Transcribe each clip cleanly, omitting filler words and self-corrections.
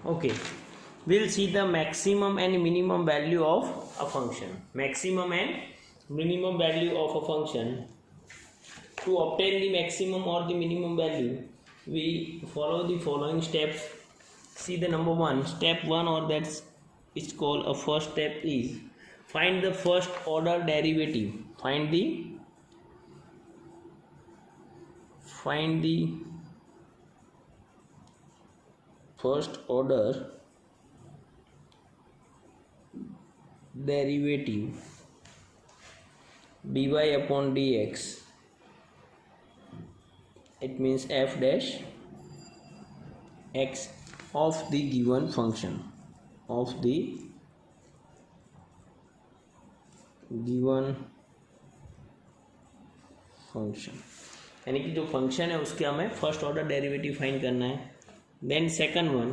Okay, we'll see the maximum and minimum value of a function. Maximum and minimum value of a function. To obtain the maximum or the minimum value, we follow the following steps. See the number one, step one, or that's it's called a first step, is find the first order derivative. Find the first order derivative dy upon dx. It means f dash x of the given function, of the given function, यानी कि जो function है उसके हमें first order derivative find करना है. Then second one,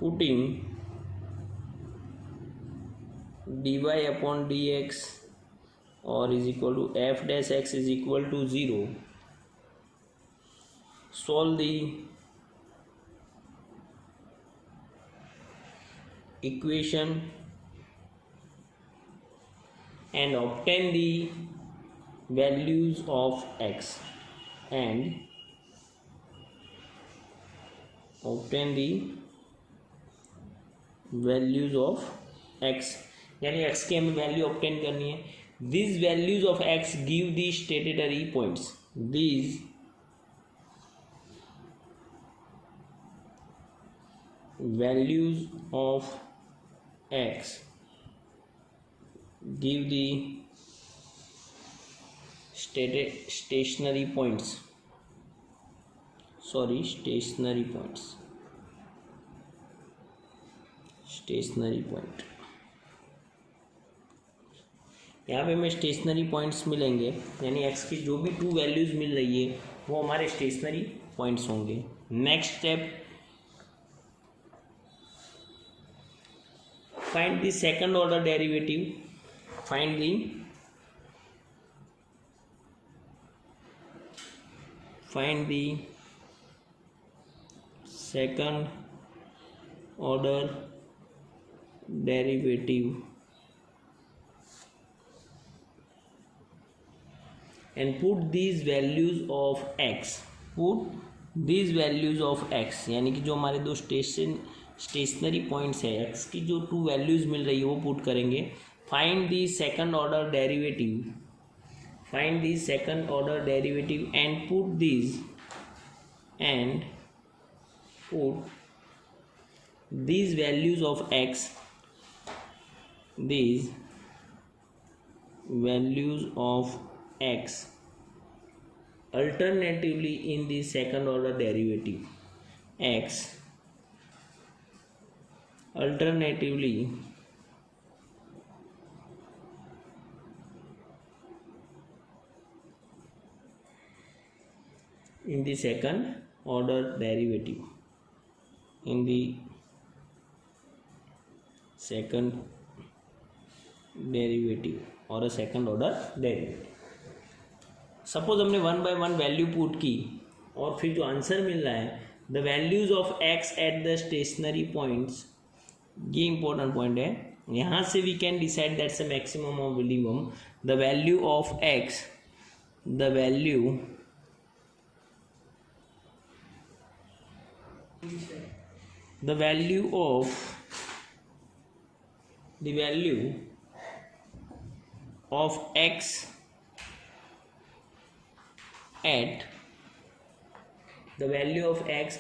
putting dy upon dx और is equal to f dash x is equal to 0. Solve the equation and obtain the values of x and obtain the values of x, यानी x की हमें value obtain करनी है. These values of x give the stationary points. These values of x give the stationary points. Stationary point. यहाँ पे हमें stationery points मिलेंगे, यानी x की जो भी टू वैल्यूज मिल रही है वो हमारे स्टेशनरी पॉइंट्स होंगे. Next step, find the second order derivative. Find the second order derivative and put these values of x. यानी कि जो हमारे दो स्टेशनरी पॉइंट्स है, x की जो टू वैल्यूज मिल रही है वो पुट करेंगे. Find the second order derivative and put these values of x, alternatively in the second order derivative. X alternatively in the second order derivative, और अ सेकंड ऑर्डर डेरिवेटिव. सपोज हमने 1 by 1 value put की और फिर जो answer मिल रहा है, the values of X at the stationary points, ये इंपॉर्टेंट पॉइंट है. यहाँ से we can decide that's a maximum और minimum. The value of X, the value of x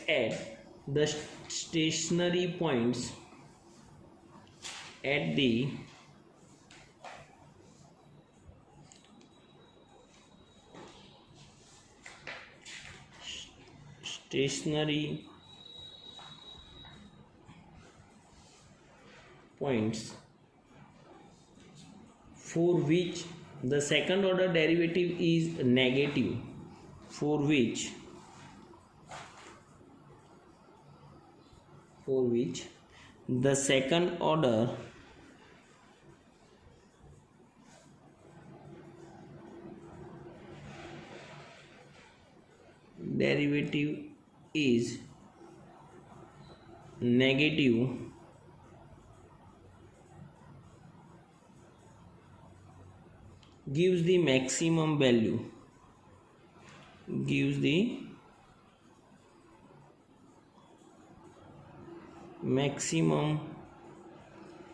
at the stationary points at the stationary points for which the second order derivative is negative, for which the second order derivative is negative, gives the maximum value, gives the maximum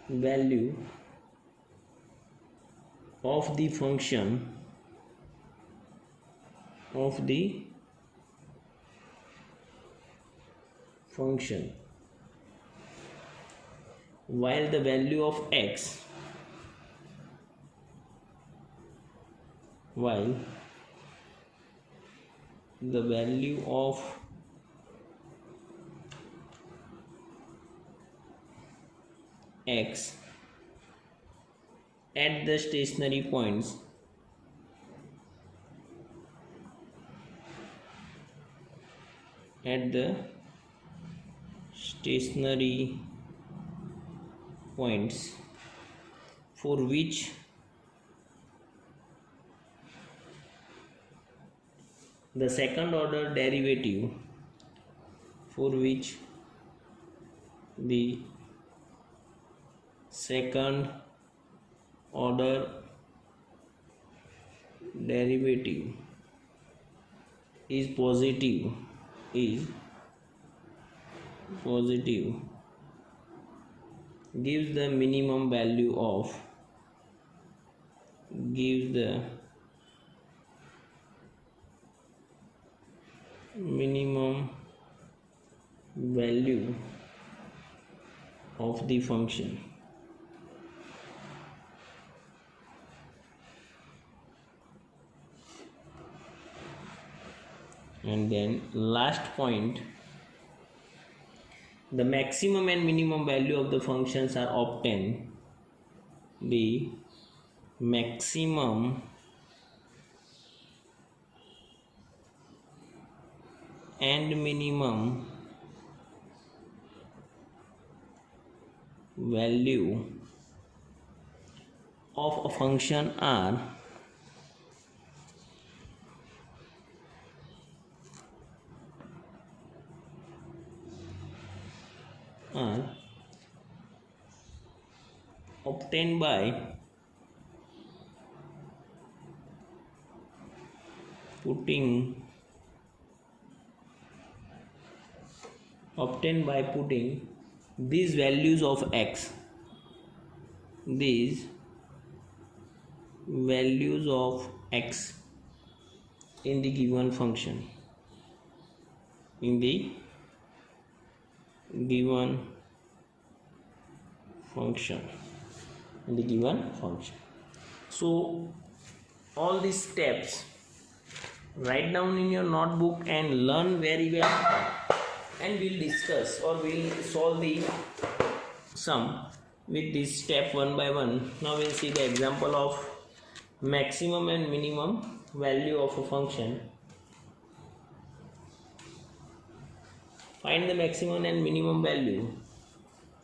value of the function while the value of x at the stationary points for which the second order derivative is positive, gives the minimum value of the function. And then last point, the maximum and minimum value of the functions are obtained. The maximum and minimum value of a function are obtained by putting these values of x in the given function, So all these steps write down in your notebook and learn very well, and we'll discuss or we'll solve the sum with this step one by one. Now we'll see the example of maximum and minimum value of a function. Find the maximum and minimum value.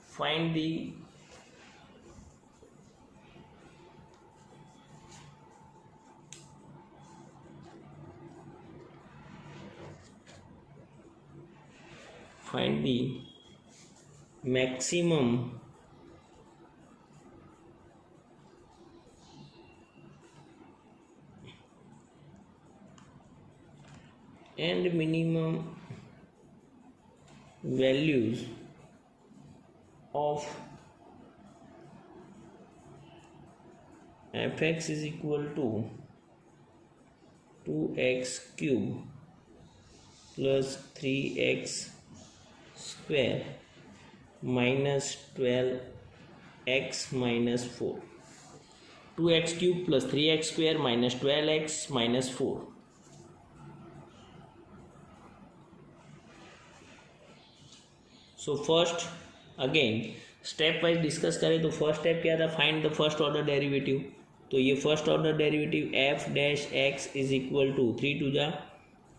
Find the maximum and minimum values of fx is equal to 2x cube plus 3x square minus 12x minus 4. 2x cube plus 3x square minus 12x minus 4. So first again step wise discuss करें तो first step क्या था, find the first order derivative. तो ये first order derivative f dash x is equal to 3 टू जा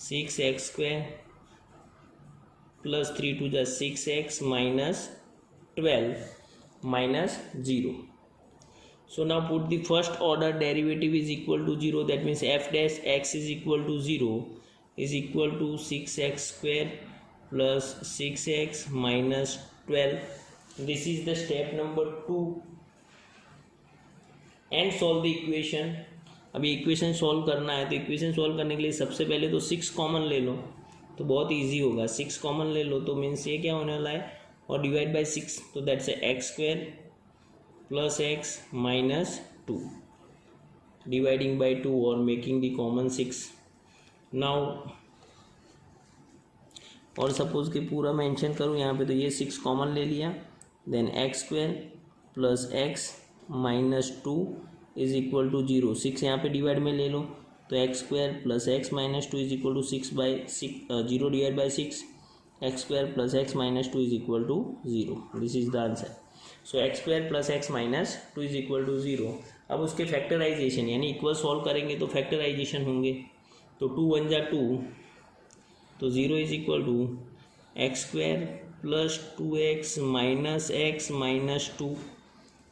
6x square plus 3 टू जा 6x minus 12 minus 0. So now put the first order derivative is equal to 0, that means f dash x is equal to 0 is equal to 6x square plus 6x minus 12. This is the step number 2 and solve the equation. अभी equation solve करना है, तो equation solve करने के लिए सबसे पहले तो 6 कॉमन ले लो, तो बहुत इजी होगा. 6 कॉमन ले लो तो मीन्स ये क्या होने वाला है, और डिवाइड बाय 6, तो that's x square plus x minus 2 dividing by 2 और मेकिंग द कॉमन 6. नाउ और सपोज कि पूरा मेंशन करूँ यहाँ पे, तो ये 6 कॉमन ले लिया, then x square plus x minus 2 is equal to 0. 6 यहाँ पे डिवाइड में ले लो, तो x square plus x minus 2 is equal to 6 by 0 divide by 6. X square plus x minus 2 is equal to 0. This is the answer. So x square plus x minus 2 is equal to 0. अब उसके factorisation यानी equal solve करेंगे तो factorisation होंगे, तो 2 1 जा 2, तो 0 is equal to x square plus 2x minus x minus 2.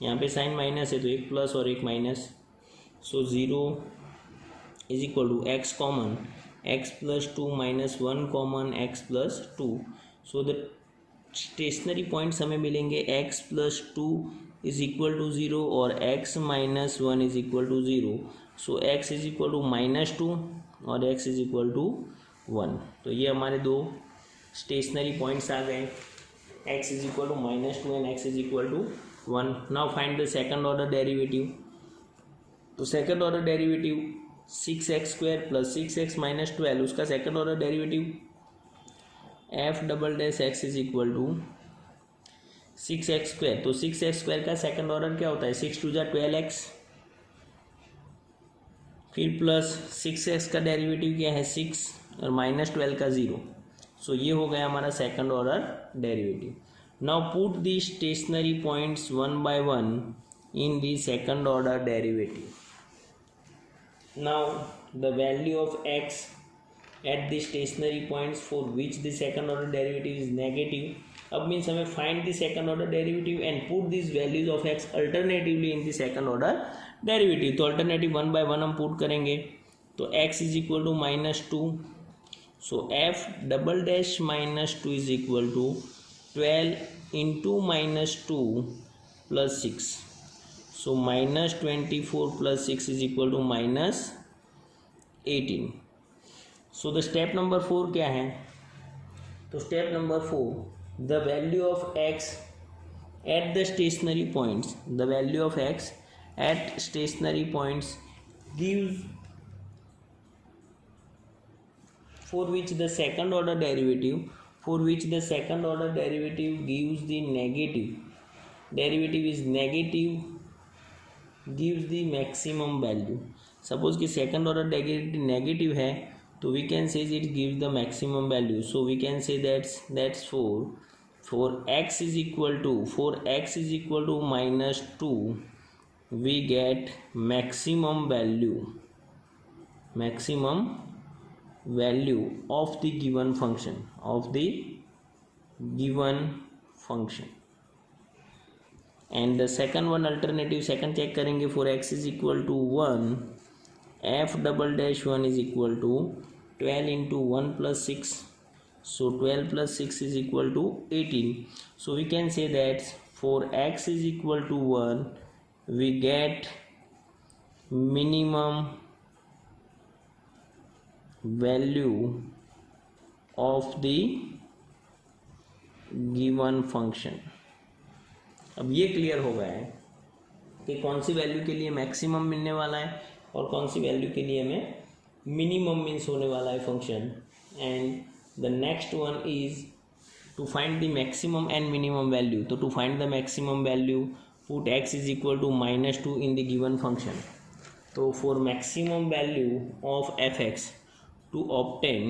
यहाँ पे साइन माइनस है तो एक प्लस और एक minus, so 0 is equal to x common x plus 2 minus 1 common x plus 2. So the stationary points हमें मिलेंगे x plus 2 is equal to 0 और x minus 1 is equal to 0. So x is equal to minus 2 और x is equal to 1. तो ये हमारे दो stationery points आ गए, x is equal to minus 2 and x is equal to 1. Now find the second order derivative. तो second order derivative 6x square plus 6x minus 12, उसका second order derivative f double dash x is equal to 6x square. तो 6x square का second order क्या होता है, 6 2 जा 12x, फिर plus 6x का डेरिवेटिव क्या है 6 और माइनस 12 का 0. सो ये हो गया हमारा second order derivative. Now put the stationary points one by one in the second order derivative. Now the value of x at the stationary points for which the second order derivative is negative. अब means हमें find the second order derivative and put this values of x alternatively in the second order derivative. तो alternative one by one हम put करेंगे, तो x is equal to minus 2. So f double dash minus 2 is equal to 12 into minus 2 plus 6. So minus 24 plus 6 is equal to minus 18. So the step number 4 क्या है, तो step number 4 the value of x at the stationary points, the value of x at stationary points gives for which the second order derivative gives the negative derivative is negative gives the maximum value. Suppose कि second order derivative negative है तो we can say it gives the maximum value. So we can say that's for x is equal to minus 2 we get maximum value of the given function and the second one alternative second check करेंगे. for x is equal to 1 f double dash 1 is equal to 12 into 1 plus 6. so 12 plus 6 is equal to 18. so we can say that for x is equal to 1 we get minimum value of the given function. अब ये clear हो गया है कि कौन सी value के लिए maximum मिलने वाला है और कौन सी वैल्यू के लिए हमें मिनिमम मीन्स होने वाला है function. And the next one is to find the maximum and minimum value. तो to find the maximum value put x is equal to minus 2 in the given function. तो for maximum value of fx to obtain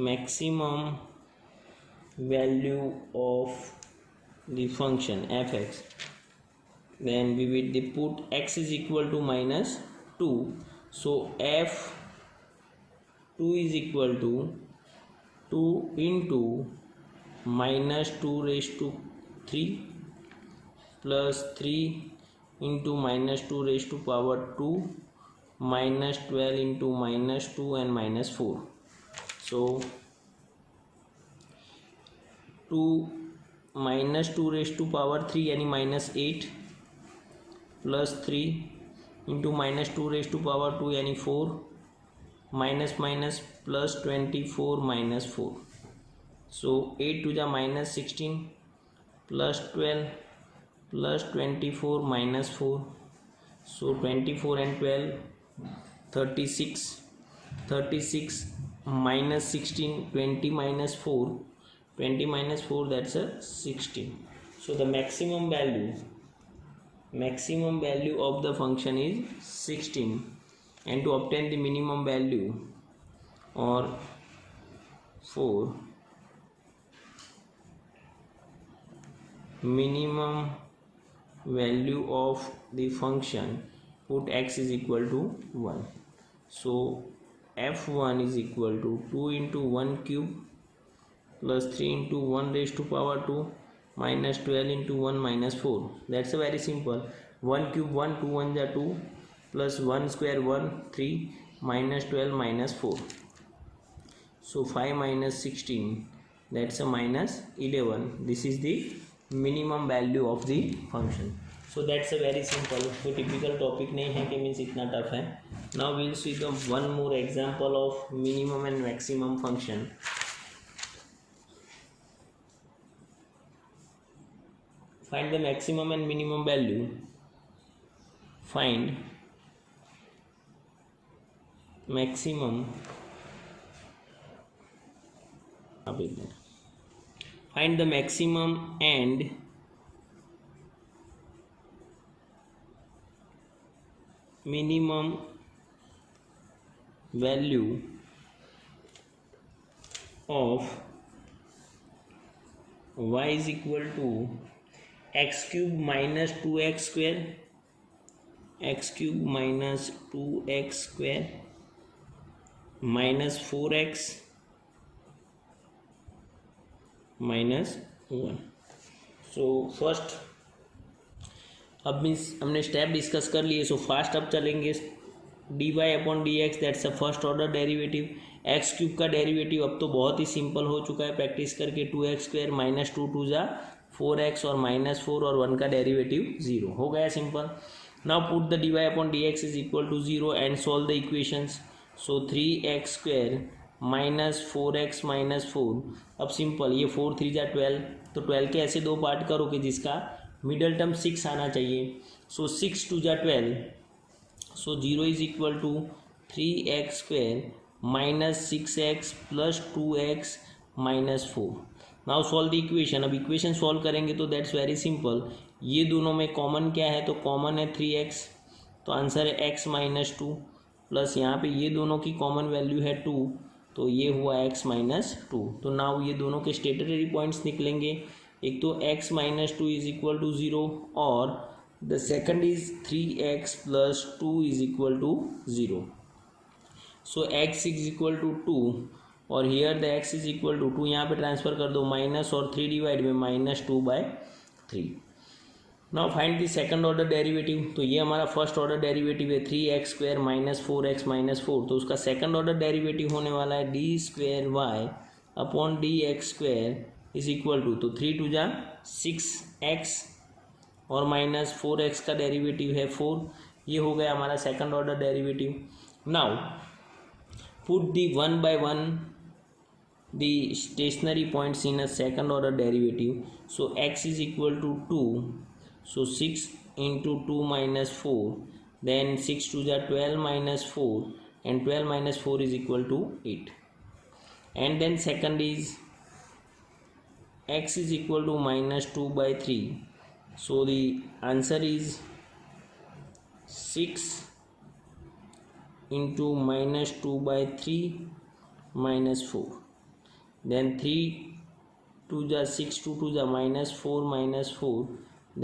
maximum value of the function fx, then we will put x is equal to minus 2. so f2 is equal to 2 into minus 2 raised to 3 plus 3 into minus 2 raised to power 2 minus 12 into minus 2 and minus 4. So 2 minus 2 raised to power 3 यानी minus 8 plus 3 into minus 2 raised to power 2 यानी 4 minus minus plus 24 minus 4. So 8 to the minus 16 plus 12 plus 24 minus 4. So 24 and 12 36 minus 16 20 minus 4 20 minus 4 that's a 16. So the maximum value of the function is 16, and to obtain the minimum value or 4 minimum value of the function, put x is equal to 1. So f1 is equal to 2 into 1 cube plus 3 into 1 raised to power 2 minus 12 into 1 minus 4. That's a very simple. 1 cube 1, 2 1 are 2 plus 1 square 1 3 minus 12 minus 4. So 5 minus 16 that's a minus 11. This is the minimum value of the function. So that's a very simple. कोई typical topic नहीं है कि means इतना tough है. Now we'll see the one more example of minimum and maximum function. Find the maximum and minimum value. Find maximum. Find the maximum and minimum value of y is equal to x cube minus 2x square, x cube minus 2x square minus 4x minus 1. So first अब means हमने step discuss कर लिए. So fast अब चलेंगे. D y upon d x that's a first order derivative. X cube का derivative अब तो बहुत ही सिंपल हो चुका है प्रैक्टिस करके. 2x स्क्वायर माइनस 2 2 जा 4x और माइनस 4 और 1 का डेरिवेटिव 0 हो गया simple. Now put the d y upon d x is equal to 0 and solve the equations. So 3x square minus 4x minus 4. अब सिंपल ये 4 3 जा 12, तो 12 के ऐसे दो पार्ट करो कि जिसका मिडल टर्म 6 आना चाहिए. सो 6 2 जा 12. So 0 is equal to 3x square minus 6x plus 2x minus 4. Now solve the equation. अब इक्वेशन सॉल्व करेंगे तो दैट्स वेरी सिंपल. ये दोनों में कॉमन क्या है, तो कॉमन है 3x, तो आंसर है x माइनस 2 प्लस यहाँ पे ये दोनों की कॉमन वैल्यू है 2, तो ये हुआ x माइनस 2. तो नाउ ये दोनों के स्टेटरी पॉइंट्स निकलेंगे. एक तो x minus 2 is equal to 0 और the second is 3x plus 2 is equal to 0. So x is equal to 2 और here the x is equal to 2 यहाँ पे ट्रांसफर कर दो माइनस और 3 डिवाइड में minus 2/3. Now find the second order derivative. तो ये हमारा फर्स्ट ऑर्डर डेरिवेटिव है 3x square minus 4x minus 4. तो उसका सेकंड ऑर्डर डेरिवेटिव होने वाला है d square y upon d x square is equal to, तो 3 2 जा 6x और माइनस 4x का डेरिवेटिव है 4. ये हो गया हमारा second order derivative. Now put the 1 by 1 the stationary points in a second order derivative. So x is equal to 2. So 6 into 2 minus 4, then 6 2 जा 12 minus 4 and 12 minus 4 is equal to 8. And then second is x is equal to minus 2/3. So the answer is 6 into minus 2/3 minus 4. Then 3 2 ja 6 2 2 ja minus 4 minus 4,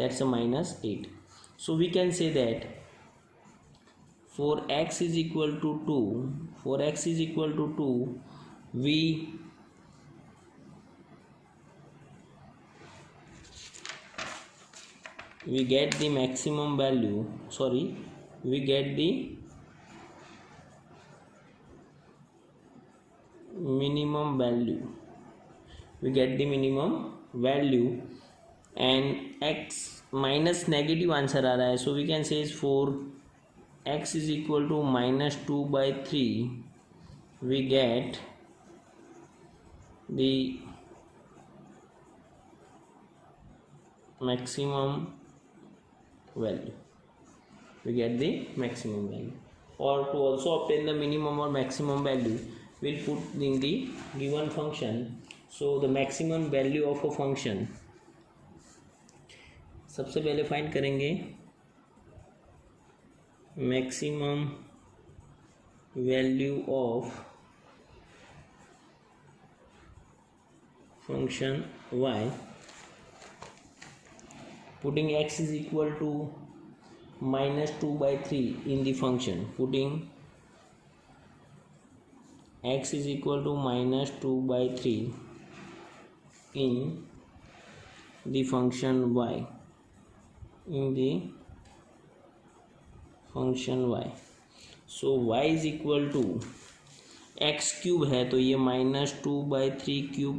that's a minus 8. So we can say that for x is equal to 2, we we get the maximum value, sorry, we get the minimum value, we get the minimum value, and x minus negative answer आ रहा है, so we can say is 4x is equal to minus 2/3, we get the maximum value, we get the maximum value. Or to also obtain the minimum or maximum value, we'll put in the given function. So the maximum value of a function, सबसे पहले find करेंगे maximum value of function y, putting x is equal to minus 2/3 in the function, putting x is equal to minus 2/3 in the function y, in the function y. So y is equal to x cube है तो ये minus 2/3 cube,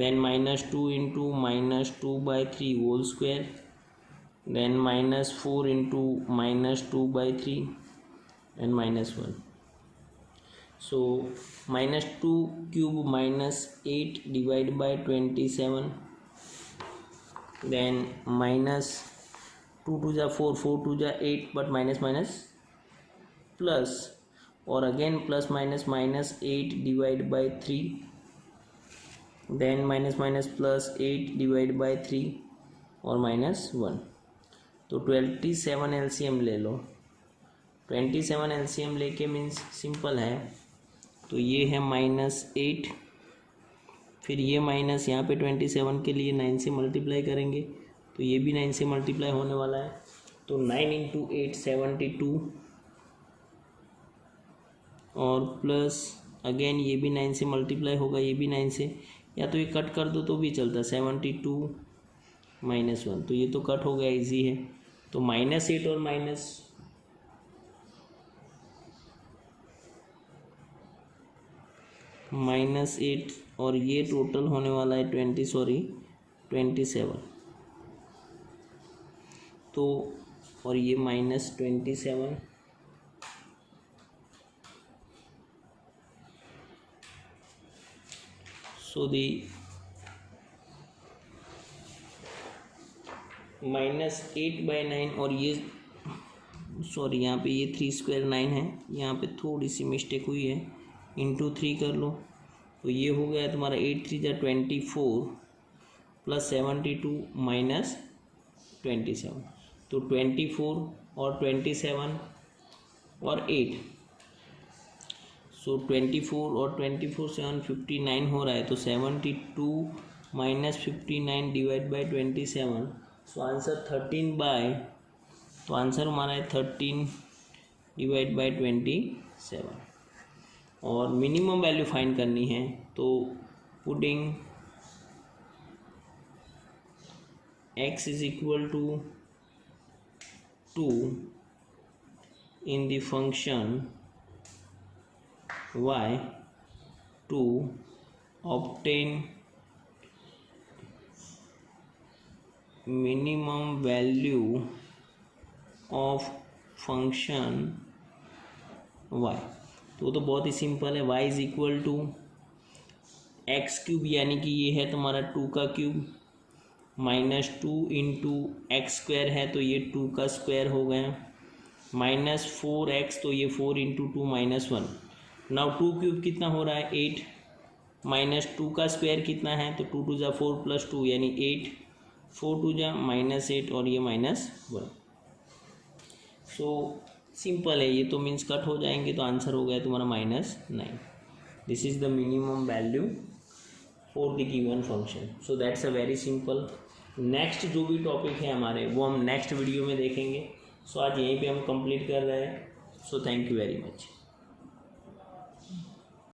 then minus 2 into minus 2/3 whole square, then minus 4 into minus 2/3 and minus 1. So minus 2 cube minus 8 divided by 27, then minus 2 to the 4, 4 to the 8, but minus minus plus, or again plus minus minus 8 divided by 3, then minus minus plus 8 divided by 3 और minus 1. तो 27 LCM ले लो, 27 LCM लेके means simple है, तो ये है -8, फिर ये माइनस यहाँ पे 27 के लिए 9 से मल्टीप्लाई करेंगे तो ये भी 9 से मल्टीप्लाई होने वाला है, तो 9 into 8 72, और प्लस अगेन ये भी 9 से मल्टीप्लाई होगा, ये भी 9 से, या तो ये कट कर दो तो भी चलता, 72 -1, तो ये तो कट हो गया, इजी है, तो -8 और -8 और ये टोटल होने वाला है 27, तो और ये -27, so the -8/9, और ये सॉरी यहाँ पे ये 3 स्क्वायर 9 है, यहाँ पे थोड़ी सी मिस्टेक हुई है, इंटू 3 कर लो तो ये हो गया तुम्हारा 8 3 जा 24 प्लस 72 माइनस 27, तो 24 और 27 और 8, सो 24 और 24 759 हो रहा है, तो 72 minus 59 divide by 27, so answer 13 by, तो आंसर हमारा है 13 डिवाइड बाई 27, और मिनिमम वैल्यू फाइंड करनी है, तो putting x is equal to 2 in the function y to obtain minimum value of function y, तो बहुत ही सिंपल है, y is equal to x cube, यानी कि ये है तुम्हारा 2 का क्यूब, -2 इंटू एक्स स्क्वायर है तो ये 2 का स्क्वायर हो गया, -4x तो ये 4 इंटू 2 -1, नाउ 2 क्यूब कितना हो रहा है 8, -2 का स्क्वायर कितना है तो 2 2 4 प्लस 2 यानी 8, 4 2 -8 और ये -1, सो सिंपल है ये, तो मीन्स कट हो जाएंगे, तो आंसर हो गया तुम्हारा -9. This is the minimum value for the given function, so that's a very simple. Next जो भी टॉपिक है हमारे वो हम नेक्स्ट वीडियो में देखेंगे, सो आज यहीं पे हम कंप्लीट कर रहे हैं, so thank you very much.